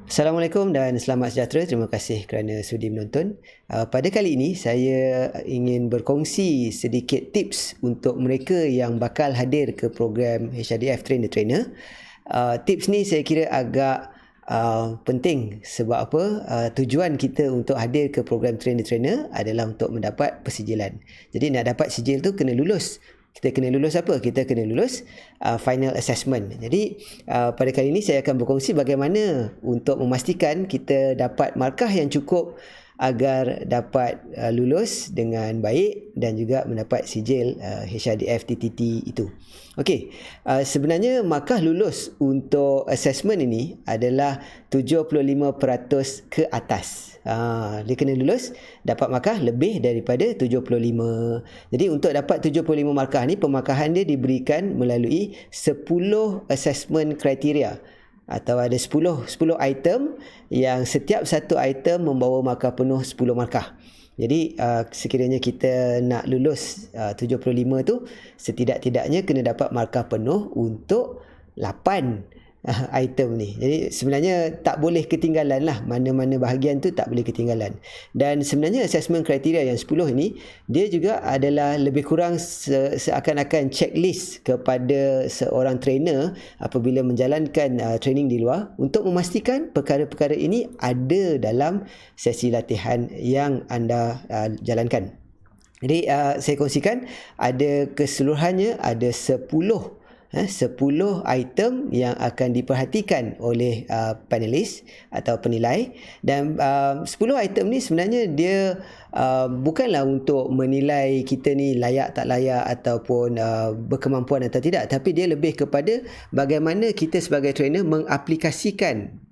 Assalamualaikum dan selamat sejahtera. Terima kasih kerana sudi menonton. Pada kali ini saya ingin berkongsi sedikit tips untuk mereka yang bakal hadir ke program HRDF Trainer Trainer. Tips ni saya kira agak penting sebab apa? Tujuan kita untuk hadir ke program Trainer Trainer adalah untuk mendapat persijilan. Jadi nak dapat sijil tu kena lulus. Kita kena lulus apa? Kita kena lulus final assessment. Jadi pada kali ini saya akan berkongsi bagaimana untuk memastikan kita dapat markah yang cukup agar dapat lulus dengan baik dan juga mendapat sijil HRDF TTT itu. Okey, sebenarnya markah lulus untuk assessment ini adalah 75% ke atas. Dia kena lulus dapat markah lebih daripada 75. Jadi untuk dapat 75 markah ni, pemarkahan dia diberikan melalui 10 assessment kriteria atau ada 10 item yang setiap satu item membawa markah penuh 10 markah. Jadi sekiranya kita nak lulus 75 tu, setidak-tidaknya kena dapat markah penuh untuk 8 item ni. Jadi sebenarnya tak boleh ketinggalan lah, mana-mana bahagian tu tak boleh ketinggalan. Dan sebenarnya assessment kriteria yang 10 ini, dia juga adalah lebih kurang seakan-akan checklist kepada seorang trainer apabila menjalankan training di luar untuk memastikan perkara-perkara ini ada dalam sesi latihan yang anda jalankan. Jadi saya kongsikan ada keseluruhannya ada 10 item yang akan diperhatikan oleh panelis atau penilai. Dan 10 item ni sebenarnya dia bukanlah untuk menilai kita ni layak tak layak ataupun berkemampuan atau tidak, tapi dia lebih kepada bagaimana kita sebagai trainer mengaplikasikan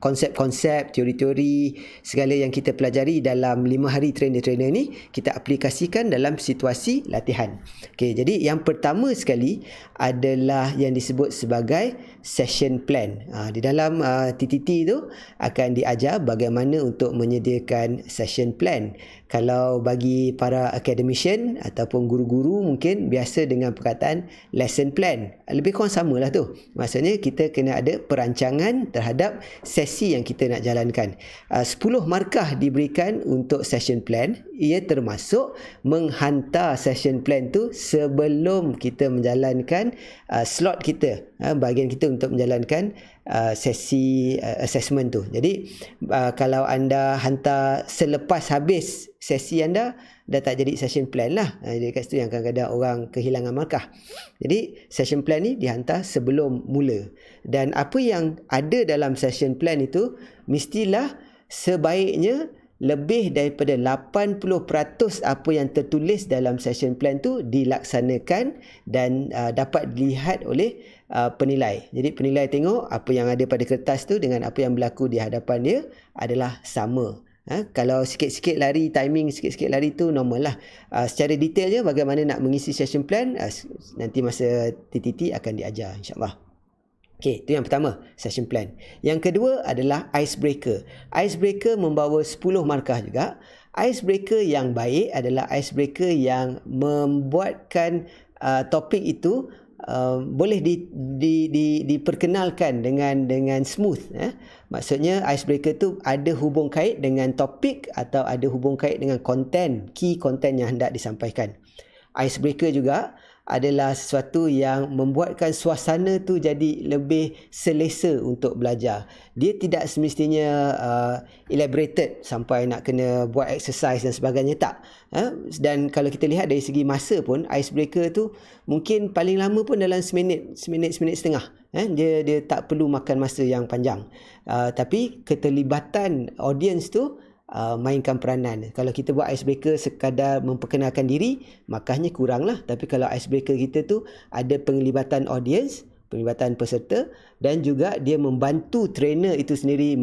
konsep-konsep, teori-teori, segala yang kita pelajari dalam 5 hari trainer-trainer ni, kita aplikasikan dalam situasi latihan. Okey, jadi yang pertama sekali adalah yang disebut sebagai session plan. Di dalam TTT tu akan diajar bagaimana untuk menyediakan session plan. Kalau bagi para academician ataupun guru-guru mungkin biasa dengan perkataan lesson plan. Lebih kurang samalah tu. Maksudnya kita kena ada perancangan terhadap sesi yang kita nak jalankan. 10 markah diberikan untuk session plan. Ia termasuk menghantar session plan tu sebelum kita menjalankan slot kita, bahagian kita untuk menjalankan sesi assessment tu. Jadi kalau anda hantar selepas habis sesi anda, dah tak jadi session plan lah. Jadi kat situ yang kadang-kadang orang kehilangan markah. Jadi session plan ni dihantar sebelum mula. Dan apa yang ada dalam session plan itu mestilah sebaiknya lebih daripada 80% apa yang tertulis dalam session plan tu dilaksanakan dan dapat dilihat oleh penilai. Jadi penilai tengok apa yang ada pada kertas tu dengan apa yang berlaku di hadapan dia adalah sama. Kalau sikit-sikit lari, timing sikit-sikit lari tu normal lah. Secara detailnya bagaimana nak mengisi session plan, nanti masa TTT akan diajar insyaAllah. Okey, itu yang pertama, session plan. Yang kedua adalah icebreaker. Icebreaker membawa 10 markah juga. Icebreaker yang baik adalah icebreaker yang membuatkan topik itu boleh diperkenalkan dengan smooth. Maksudnya icebreaker tu ada hubung kait dengan topik atau ada hubung kait dengan konten, key konten yang hendak disampaikan. Icebreaker juga adalah sesuatu yang membuatkan suasana tu jadi lebih selesa untuk belajar. Dia tidak semestinya elaborated sampai nak kena buat exercise dan sebagainya, tak. Dan kalau kita lihat dari segi masa pun, icebreaker tu mungkin paling lama pun dalam seminit setengah. Dia tak perlu makan masa yang panjang. Tapi keterlibatan audience tu mainkan peranan. Kalau kita buat icebreaker sekadar memperkenalkan diri, makanya kuranglah. Tapi kalau icebreaker kita tu ada penglibatan audience, penglibatan peserta, dan juga dia membantu trainer itu sendiri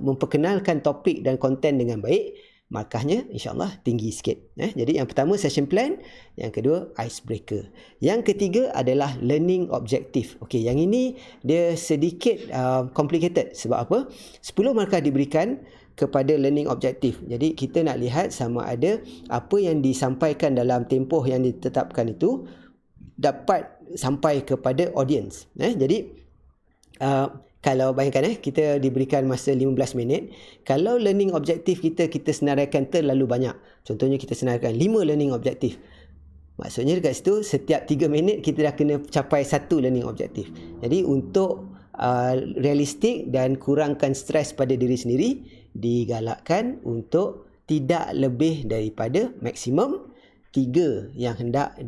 memperkenalkan topik dan konten dengan baik, markahnya insyaAllah tinggi sikit. Jadi yang pertama session plan, yang kedua icebreaker. Yang ketiga adalah learning objective. Okey, yang ini dia sedikit complicated. Sebab apa? 10 markah diberikan kepada learning objective. Jadi kita nak lihat sama ada apa yang disampaikan dalam tempoh yang ditetapkan itu dapat sampai kepada audience. Jadi Kalau bayangkan kita diberikan masa 15 minit, kalau learning objektif kita senaraikan terlalu banyak. Contohnya kita senaraikan 5 learning objektif. Maksudnya dekat situ setiap 3 minit kita dah kena capai 1 learning objektif. Jadi untuk realistik dan kurangkan stres pada diri sendiri, digalakkan untuk tidak lebih daripada maksimum 3 yang hendak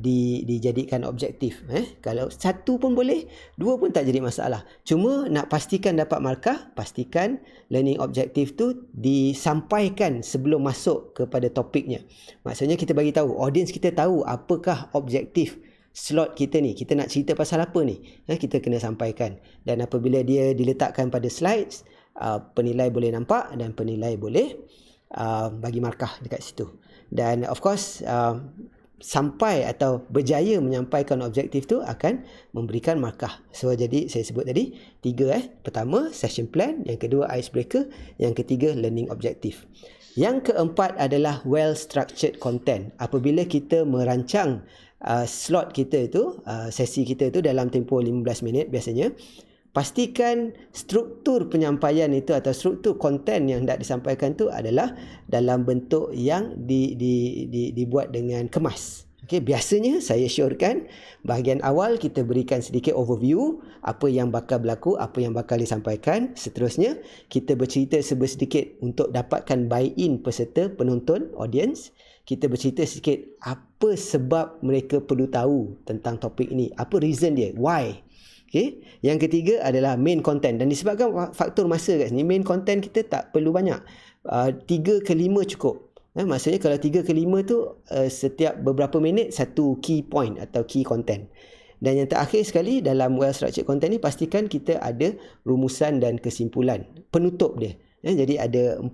dijadikan objektif. Kalau 1 pun boleh, 2 pun tak jadi masalah. Cuma nak pastikan dapat markah, pastikan learning objektif tu disampaikan sebelum masuk kepada topiknya. Maksudnya kita bagi tahu, audience kita tahu apakah objektif slot kita ni. Kita nak cerita pasal apa ni? Kita kena sampaikan. Dan apabila dia diletakkan pada slides, penilai boleh nampak dan penilai boleh bagi markah dekat situ. Dan of course sampai atau berjaya menyampaikan objektif tu akan memberikan markah. So jadi saya sebut tadi 3 Pertama session plan, yang kedua icebreaker, yang ketiga learning objektif. Yang keempat adalah well structured content. Apabila kita merancang slot kita itu, sesi kita itu dalam tempoh 15 minit biasanya, pastikan struktur penyampaian itu atau struktur konten yang hendak disampaikan itu adalah dalam bentuk yang dibuat dengan kemas. Okay, biasanya saya syorkan bahagian awal kita berikan sedikit overview apa yang bakal berlaku, apa yang bakal disampaikan. Seterusnya kita bercerita sedikit untuk dapatkan buy-in peserta, penonton, audience. Kita bercerita sedikit apa sebab mereka perlu tahu tentang topik ini, apa reason dia, why. Okay. Yang ketiga adalah main content, dan disebabkan faktor masa kat sini, main content kita tak perlu banyak, 3 ke 5 cukup. Maksudnya kalau 3 ke 5 tu setiap beberapa minit satu key point atau key content. Dan yang terakhir sekali, dalam well structured content ni pastikan kita ada rumusan dan kesimpulan penutup dia. Jadi ada 4.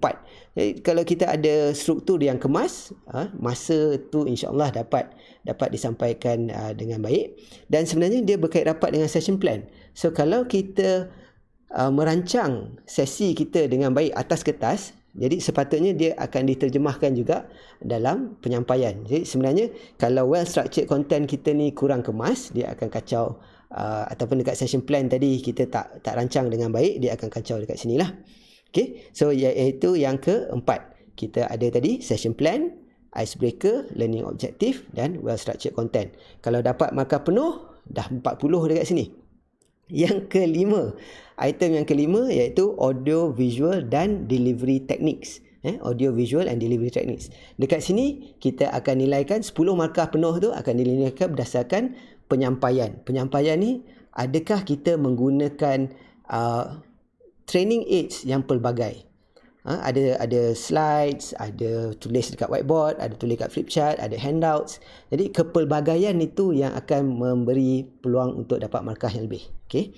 Jadi kalau kita ada struktur yang kemas, masa tu insya-Allah dapat disampaikan dengan baik. Dan sebenarnya dia berkait rapat dengan session plan. So kalau kita merancang sesi kita dengan baik atas kertas, jadi sepatutnya dia akan diterjemahkan juga dalam penyampaian. Jadi sebenarnya kalau well structured content kita ni kurang kemas, dia akan kacau, ataupun dekat session plan tadi kita tak rancang dengan baik, dia akan kacau dekat sinilah. Okay, so iaitu yang keempat. Kita ada tadi session plan, icebreaker, learning objective dan well structured content. Kalau dapat markah penuh, dah 40 dekat sini. Yang kelima, item yang kelima iaitu audio, visual dan delivery techniques. Audio, visual and delivery techniques. Dekat sini kita akan nilaikan 10 markah penuh tu akan dinilaikan berdasarkan penyampaian. Penyampaian ni, adakah kita menggunakan training aids yang pelbagai. Ada slides, ada tulis dekat whiteboard, ada tulis dekat flip chart, ada handouts. Jadi kepelbagaian itu yang akan memberi peluang untuk dapat markah yang lebih. Okay.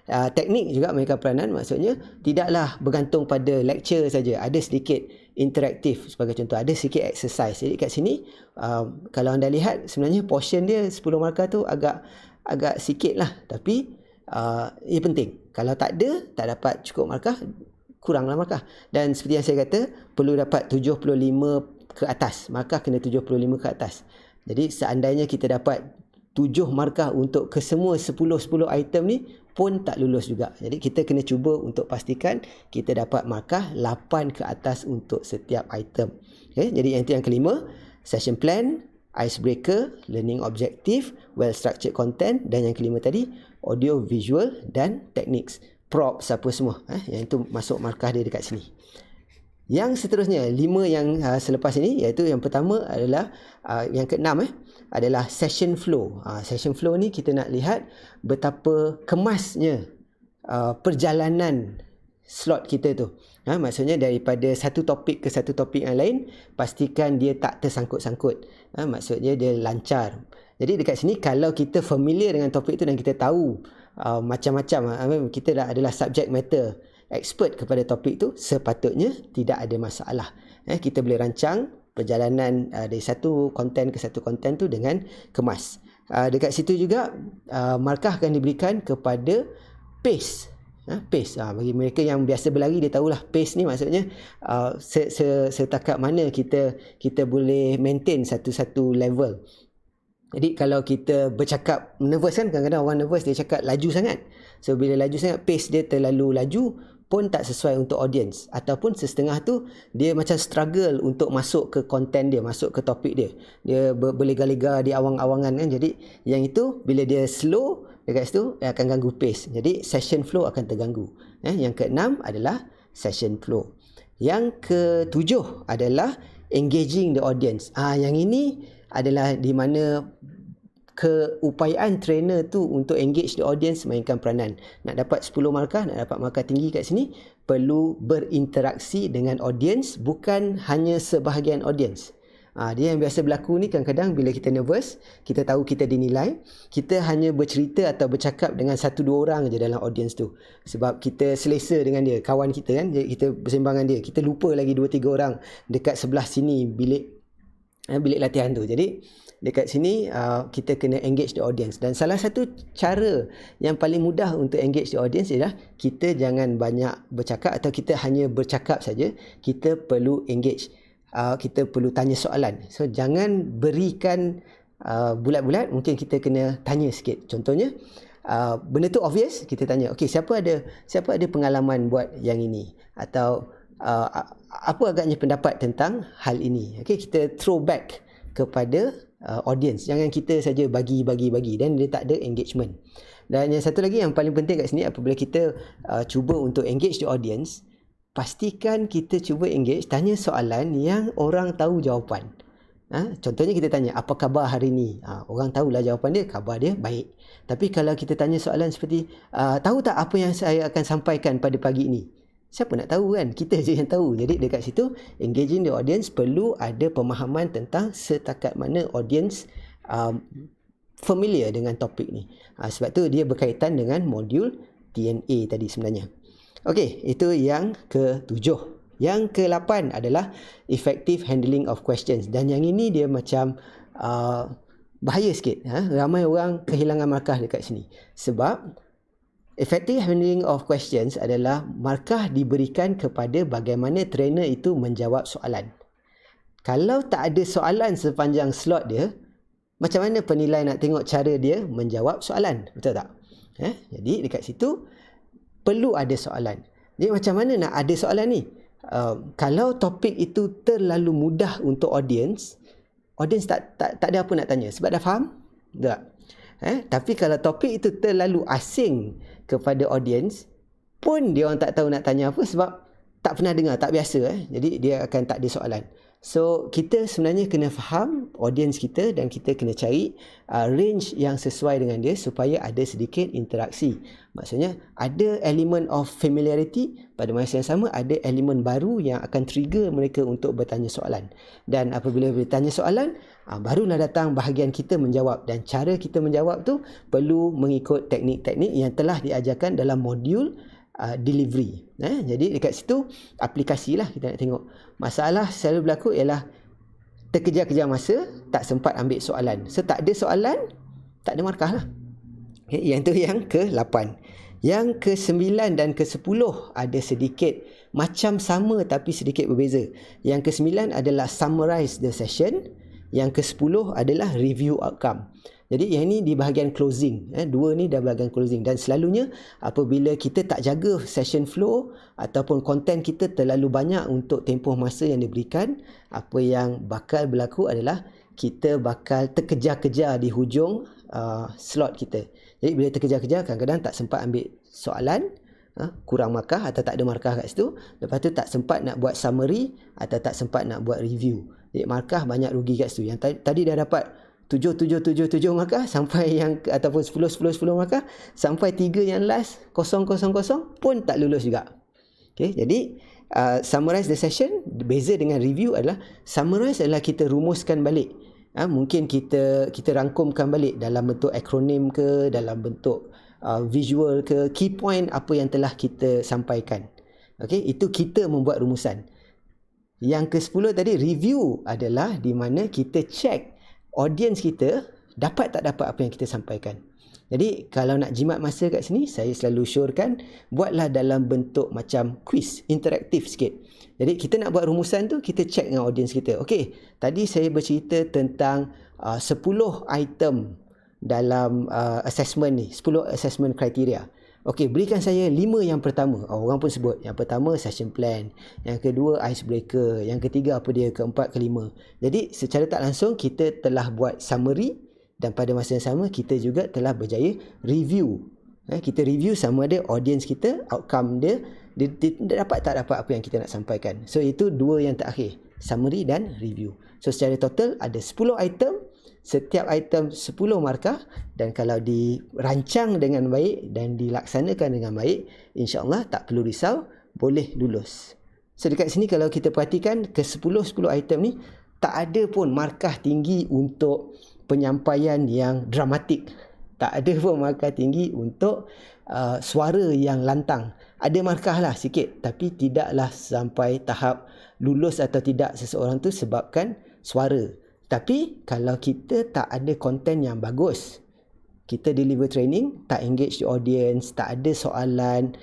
Teknik juga mereka peranan, maksudnya tidaklah bergantung pada lecture saja. Ada sedikit interaktif, sebagai contoh ada sedikit exercise. Jadi kat sini kalau anda lihat sebenarnya portion dia 10 markah tu agak sikit lah, tapi ia penting. Kalau tak dapat cukup markah, kuranglah markah. Dan seperti yang saya kata, perlu dapat 75 ke atas. Markah kena 75 ke atas. Jadi seandainya kita dapat 7 markah untuk kesemua 10 item ni pun tak lulus juga. Jadi kita kena cuba untuk pastikan kita dapat markah 8 ke atas untuk setiap item. Okay, jadi yang kelima, session plan, icebreaker, learning objective, well structured content, dan yang kelima tadi audio, visual dan techniques, props apa semua. Yang itu masuk markah dia dekat sini. Yang seterusnya, 5 yang selepas ini, iaitu yang pertama adalah yang keenam adalah session flow. Session flow ni kita nak lihat betapa kemasnya perjalanan slot kita tu. Maksudnya daripada satu topik ke satu topik yang lain, pastikan dia tak tersangkut-sangkut. Maksudnya dia lancar. Jadi dekat sini kalau kita familiar dengan topik tu dan kita tahu macam-macam, kita dah adalah subject matter expert kepada topik tu, sepatutnya tidak ada masalah. Kita boleh rancang perjalanan dari satu konten ke satu konten tu dengan kemas. Dekat situ juga markah akan diberikan kepada pace. Pace, bagi mereka yang biasa berlari, dia tahulah pace ni maksudnya setakat mana kita boleh maintain satu-satu level. Jadi kalau kita bercakap nervous kan, kadang-kadang orang nervous dia cakap laju sangat. So bila laju sangat, pace dia terlalu laju pun tak sesuai untuk audience. Ataupun setengah tu dia macam struggle untuk masuk ke content dia, masuk ke topik dia. Dia berlega-lega di awang-awangan kan. Jadi yang itu bila dia slow dekat situ dia akan ganggu pace. Jadi session flow akan terganggu. Yang keenam adalah session flow. Yang ketujuh adalah engaging the audience. Yang ini adalah di mana keupayaan trainer tu untuk engage the audience mainkan peranan. Nak dapat 10 markah, nak dapat markah tinggi kat sini, perlu berinteraksi dengan audience, bukan hanya sebahagian audience. Dia yang biasa berlaku ni kadang-kadang bila kita nervous, kita tahu kita dinilai, kita hanya bercerita atau bercakap dengan 1-2 orang je dalam audience tu. Sebab kita selesa dengan dia, kawan kita kan, kita bersembang dengan dia. Kita lupa lagi 2-3 orang dekat sebelah sini bilik latihan tu. Jadi dekat sini kita kena engage the audience. Dan salah satu cara yang paling mudah untuk engage the audience ialah kita jangan banyak bercakap atau kita hanya bercakap saja. Kita perlu engage. Kita perlu tanya soalan. So jangan berikan bulat-bulat, mungkin kita kena tanya sikit. Contohnya benda tu obvious, kita tanya, okey, siapa ada pengalaman buat yang ini, atau apa agaknya pendapat tentang hal ini. Okey, kita throw back kepada audience. Jangan kita saja bagi dan dia tak ada engagement. Dan yang satu lagi yang paling penting kat sini, apabila kita cuba untuk engage the audience, pastikan kita cuba engage, tanya soalan yang orang tahu jawapan. Contohnya kita tanya, apa khabar hari ni? Orang tahulah jawapan dia, khabar dia baik. Tapi kalau kita tanya soalan seperti, tahu tak apa yang saya akan sampaikan pada pagi ini? Siapa nak tahu kan? Kita je yang tahu. Jadi dekat situ, engaging the audience, perlu ada pemahaman tentang setakat mana audience familiar dengan topik ni. Sebab tu dia berkaitan dengan modul TNA tadi sebenarnya. Okey, itu yang ke-7. Yang ke-8 adalah effective handling of questions. Dan yang ini dia macam bahaya sikit. Ramai orang kehilangan markah dekat sini. Sebab effective handling of questions adalah markah diberikan kepada bagaimana trainer itu menjawab soalan. Kalau tak ada soalan sepanjang slot dia, macam mana penilai nak tengok cara dia menjawab soalan? Betul tak? Jadi dekat situ perlu ada soalan. Jadi macam mana nak ada soalan ni? Kalau topik itu terlalu mudah untuk audience tak ada apa nak tanya sebab dah faham? Tak? Tapi kalau topik itu terlalu asing kepada audience pun dia orang tak tahu nak tanya apa sebab tak pernah dengar, tak biasa. Jadi dia akan tak ada soalan. So kita sebenarnya kena faham audience kita dan kita kena cari range yang sesuai dengan dia supaya ada sedikit interaksi. Maksudnya ada elemen of familiarity, pada masa yang sama ada elemen baru yang akan trigger mereka untuk bertanya soalan. Dan apabila bertanya soalan, barulah datang bahagian kita menjawab. Dan cara kita menjawab tu perlu mengikut teknik-teknik yang telah diajarkan dalam modul delivery. Jadi dekat situ aplikasi lah kita nak tengok. Masalah selalu berlaku ialah terkejar-kejar masa, tak sempat ambil soalan. So tak ada soalan, tak ada markah lah. Yang tu yang ke-8. Yang ke-9 dan ke-10 ada sedikit macam sama tapi sedikit berbeza. Yang ke-9 adalah summarize the session. Yang ke-10 adalah review outcome. Jadi yang ini di bahagian closing. Dua ni dah bahagian closing. Dan selalunya apabila kita tak jaga session flow ataupun konten kita terlalu banyak untuk tempoh masa yang diberikan, apa yang bakal berlaku adalah kita bakal terkejar-kejar di hujung slot kita. Jadi bila terkejar-kejar, kadang-kadang tak sempat ambil soalan, kurang markah atau tak ada markah kat situ. Lepas tu tak sempat nak buat summary atau tak sempat nak buat review. Jadi markah banyak rugi kat situ. Yang tadi dah dapat 7 markah sampai yang ataupun 10 markah sampai 3 yang last 0 pun tak lulus juga. Okay, jadi summarize the session. Beza dengan review adalah summarize adalah kita rumuskan balik. Mungkin kita rangkumkan balik dalam bentuk akronim ke, dalam bentuk visual ke, key point apa yang telah kita sampaikan. Okay, itu kita membuat rumusan. Yang ke-10 tadi review adalah di mana kita check audience kita dapat tak dapat apa yang kita sampaikan. Jadi kalau nak jimat masa kat sini, saya selalu syorkan buatlah dalam bentuk macam quiz, interaktif sikit. Jadi kita nak buat rumusan tu, kita check dengan audience kita. Okey, tadi saya bercerita tentang 10 item dalam assessment ni, 10 assessment kriteria. Okey, berikan saya 5 yang pertama. Orang pun sebut. Yang pertama session plan, yang kedua icebreaker, yang ketiga apa dia, keempat, kelima. Jadi secara tak langsung kita telah buat summary dan pada masa yang sama kita juga telah berjaya review. Kita review sama ada audience kita, outcome dia dapat tak dapat apa yang kita nak sampaikan. So itu dua yang terakhir, summary dan review. So secara total ada 10 item, setiap item 10 markah, dan kalau dirancang dengan baik dan dilaksanakan dengan baik, insya-Allah tak perlu risau, boleh lulus. So dekat sini kalau kita perhatikan ke 10 item ni tak ada pun markah tinggi untuk penyampaian yang dramatik. Tak ada pun markah tinggi untuk suara yang lantang. Ada markah lah sikit, tapi tidaklah sampai tahap lulus atau tidak seseorang tu sebabkan suara. Tapi kalau kita tak ada konten yang bagus, kita deliver training, tak engage the audience, tak ada soalan,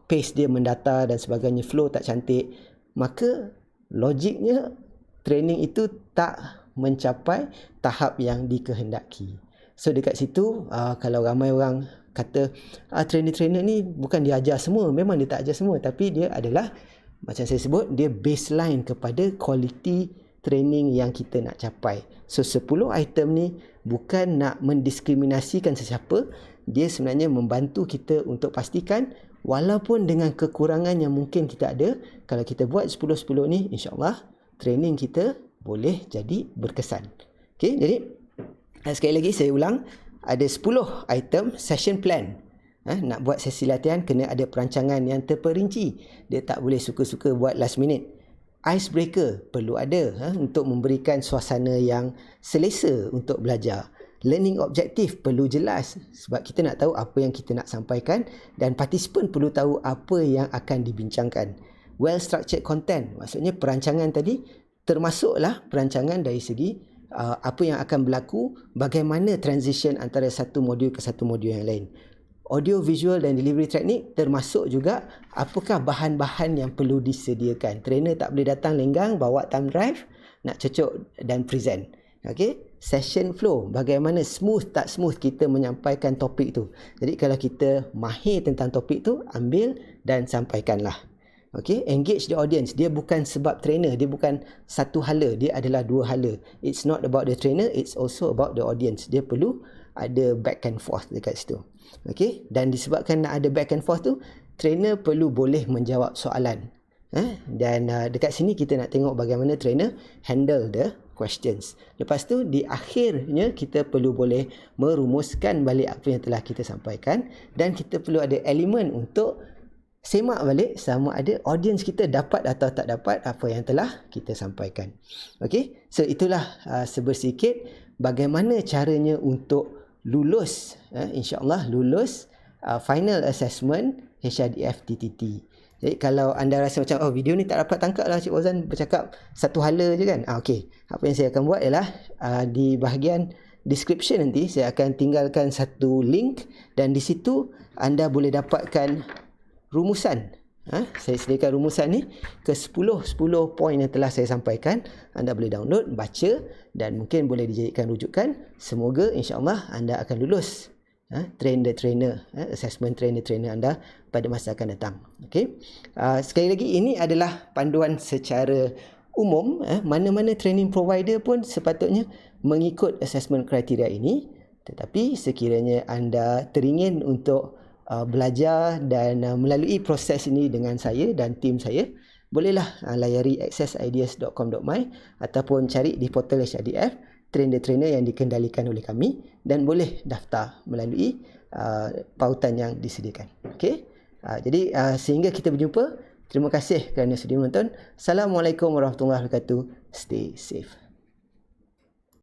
pace dia mendatar dan sebagainya, flow tak cantik, maka logiknya training itu tak mencapai tahap yang dikehendaki. So dekat situ kalau ramai orang kata trainer-trainer ni bukan dia ajar semua, memang dia tak ajar semua, tapi dia adalah macam saya sebut, dia baseline kepada quality training yang kita nak capai. So 10 item ni bukan nak mendiskriminasikan sesiapa, dia sebenarnya membantu kita untuk pastikan walaupun dengan kekurangan yang mungkin kita ada, kalau kita buat 10-10 ni, insya-Allah training kita boleh jadi berkesan. Okey, jadi sekali lagi saya ulang, ada 10 item session plan. Nak buat sesi latihan kena ada perancangan yang terperinci. Dia tak boleh suka-suka buat last minute. Icebreaker perlu ada untuk memberikan suasana yang selesa untuk belajar. Learning objective perlu jelas sebab kita nak tahu apa yang kita nak sampaikan dan participant perlu tahu apa yang akan dibincangkan. Well structured content, maksudnya perancangan tadi termasuklah perancangan dari segi apa yang akan berlaku, bagaimana transition antara satu modul ke satu modul yang lain. Audio, visual dan delivery teknik termasuk juga apakah bahan-bahan yang perlu disediakan. Trainer tak boleh datang lenggang bawa thumb drive nak cocok dan present. Okey, session flow, bagaimana smooth tak smooth kita menyampaikan topik tu. Jadi kalau kita mahir tentang topik tu, ambil dan sampaikanlah. Okey, engage the audience. Dia bukan sebab trainer, dia bukan satu hala, dia adalah dua hala. It's not about the trainer, it's also about the audience. Dia perlu ada back and forth dekat situ. Okey, dan disebabkan nak ada back and forth tu, trainer perlu boleh menjawab soalan. Dan dekat sini kita nak tengok bagaimana trainer handle the questions. Lepas tu di akhirnya kita perlu boleh merumuskan balik apa yang telah kita sampaikan, dan kita perlu ada elemen untuk semak balik sama ada audience kita dapat atau tak dapat apa yang telah kita sampaikan. Okey, so itulah sebersikit bagaimana caranya untuk lulus, insya-Allah lulus final assessment HRDF TTT. Jadi kalau anda rasa macam video ni tak dapat tangkap lah Cik Fauzan bercakap satu hala je kan, okey, apa yang saya akan buat ialah di bahagian description nanti saya akan tinggalkan satu link, dan di situ anda boleh dapatkan rumusan. Saya sediakan rumusan ni ke 10 poin yang telah saya sampaikan. Anda boleh download, baca, dan mungkin boleh dijadikan rujukan. Semoga insya-Allah anda akan lulus trainer assessment trainer anda pada masa akan datang. Okey. Sekali lagi, ini adalah panduan secara umum. Mana-mana training provider pun sepatutnya mengikut assessment kriteria ini. Tetapi sekiranya anda teringin untuk belajar dan melalui proses ini dengan saya dan tim saya, bolehlah layari accessideas.com.my ataupun cari di portal HRDF trainer-trainer yang dikendalikan oleh kami, dan boleh daftar melalui pautan yang disediakan. Okey. Jadi sehingga kita berjumpa, terima kasih kerana sudi menonton. Assalamualaikum warahmatullahi wabarakatuh. Stay safe.